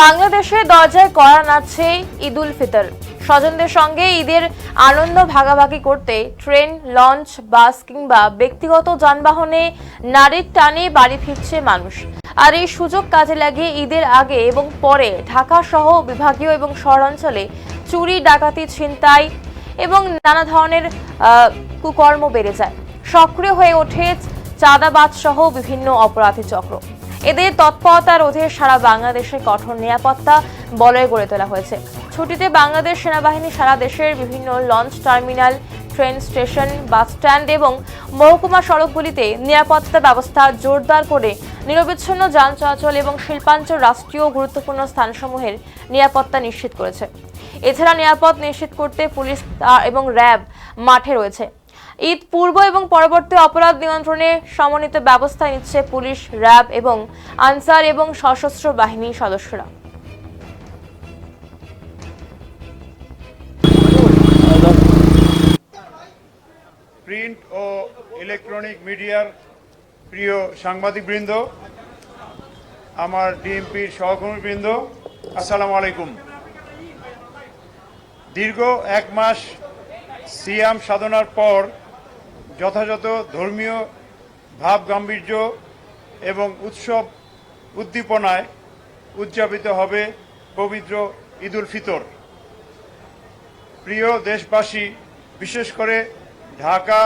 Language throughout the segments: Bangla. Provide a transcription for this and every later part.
বাংলাদেশে দরজায় কড়া নাড়ছে ঈদুল ফিতর। স্বজনদের সঙ্গে ঈদের আনন্দ ভাগাভাগি করতে ট্রেন, লঞ্চ, বাস কিংবা ব্যক্তিগত যানবাহনে নারীর টানে বাড়ি ফিরছে মানুষ। আর এই সুযোগ কাজে লাগিয়ে ঈদের আগে এবং পরে ঢাকা সহ বিভাগীয় এবং শহরাঞ্চলে চুরি, ডাকাতি, ছিনতাই এবং নানা ধরনের কুকর্ম বেড়ে যায়। সক্রিয় হয়ে ওঠে চাঁদাবাজ সহ বিভিন্ন অপরাধী চক্র। এদের তৎপরতা রোধে সারা বাংলাদেশে কঠোর নিরাপত্তা বলয় গড়ে তোলা হয়েছে। ছুটিতে বাংলাদেশ সেনাবাহিনী সারা দেশের বিভিন্ন launch terminal, train station, bus stand এবং মহকুমা সড়কগুলিতে নিরাপত্তা ব্যবস্থা জোরদার করে নিরবিচ্ছিন্ন যান চলাচল এবং শিল্পাঞ্চল রাষ্ট্রীয় গুরুত্বপূর্ণ স্থানসমূহের নিরাপত্তা নিশ্চিত করেছে। এছাড়া নিরাপদ নিশ্চিত করতে পুলিশ এবং র্যাব মাঠে রয়েছে। ঈদ পূর্ব এবং পরবর্তী অপরাধ নিয়ন্ত্রণে সমন্বিত ব্যবস্থা নিচ্ছে পুলিশ, র্যাব এবং আনসার এবং সশস্ত্র বাহিনীর সদস্যরা। প্রিন্ট ও ইলেকট্রনিক মিডিয়ার প্রিয় সাংবাদিকবৃন্দ, আমার ডিএমপির সহকর্মীবৃন্দ, আসসালামু আলাইকুম। দীর্ঘ এক মাস সিয়াম সাধনার পর যথাযথ ধর্মীয় ভাব গাম্ভীর্য এবং উৎসব উদ্দীপনায় উদযাপিত হবে পবিত্র ঈদুল ফিতর। প্রিয় দেশবাসী, বিশেষ করে ঢাকা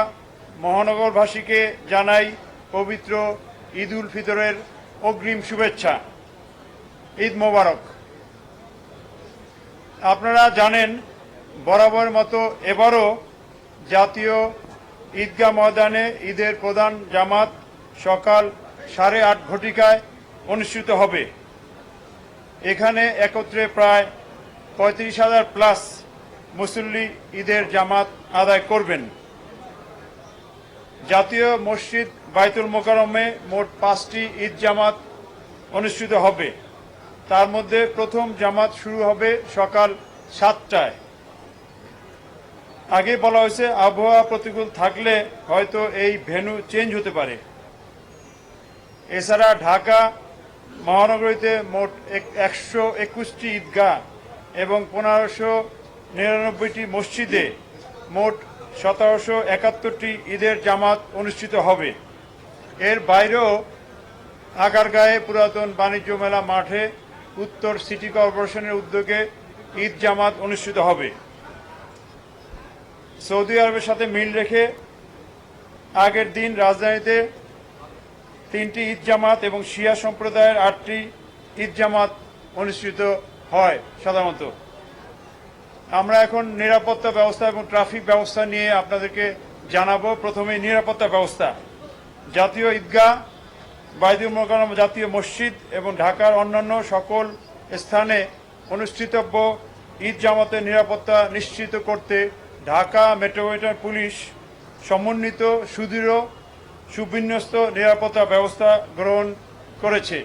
মহানগরবাসীকে জানাই পবিত্র ঈদুল ফিতরের অগ্রিম শুভেচ্ছা। ঈদ মোবারক। আপনারা জানেন, বরাবর মতো এবারও জাতীয় ঈদগাহ ময়দানে ঈদের প্রধান জামাত সকাল 8:30 ঘটিকায় অনুষ্ঠিত হবে। এখানে একত্রে প্রায় 35,000 প্লাস মুসল্লি ঈদের জামাত আদায় করবেন। জাতীয় মসজিদ বাইতুল মোকাররমে মোট 5টি ঈদ জামাত অনুষ্ঠিত হবে। তার মধ্যে প্রথম জামাত শুরু হবে সকাল 7টায়। আগে বলা হয়েছে আবহাওয়া প্রতিকূল থাকলে হয়তো এই ভেন্যু চেঞ্জ হতে পারে। এছাড়া ঢাকা মহানগরীতে মোট 121টি ঈদগাহ এবং 1599টি মসজিদে মোট 1771টি ঈদের জামাত অনুষ্ঠিত হবে। এর বাইরেও আগারগাঁয়ে পুরাতন বাণিজ্য মেলা মাঠে উত্তর সিটি কর্পোরেশনের উদ্যোগে ঈদ জামাত অনুষ্ঠিত হবে। সৌদি আরবের সাথে মিল রেখে আগের দিন রাজধানীতে 3টি ঈদ জামাত এবং শিয়া সম্প্রদায়ের 8টি ঈদ জামাত অনুষ্ঠিত হয় সাধারণত। আমরা এখন নিরাপত্তা ব্যবস্থা এবং ট্রাফিক ব্যবস্থা নিয়ে আপনাদেরকে জানাবো। প্রথমে নিরাপত্তা ব্যবস্থা। জাতীয় ঈদগাহ, বাইতুল মোকাররম জাতীয় মসজিদ এবং ঢাকার অন্যান্য সকল স্থানে অনুষ্ঠিতব্য ঈদ জামাতের নিরাপত্তা নিশ্চিত করতে ঢাকা মেট্রোপলিটন পুলিশ সমন্বিত সুদৃঢ় সুবিন্যস্ত নিরাপত্তা ব্যবস্থা গ্রহণ করেছে।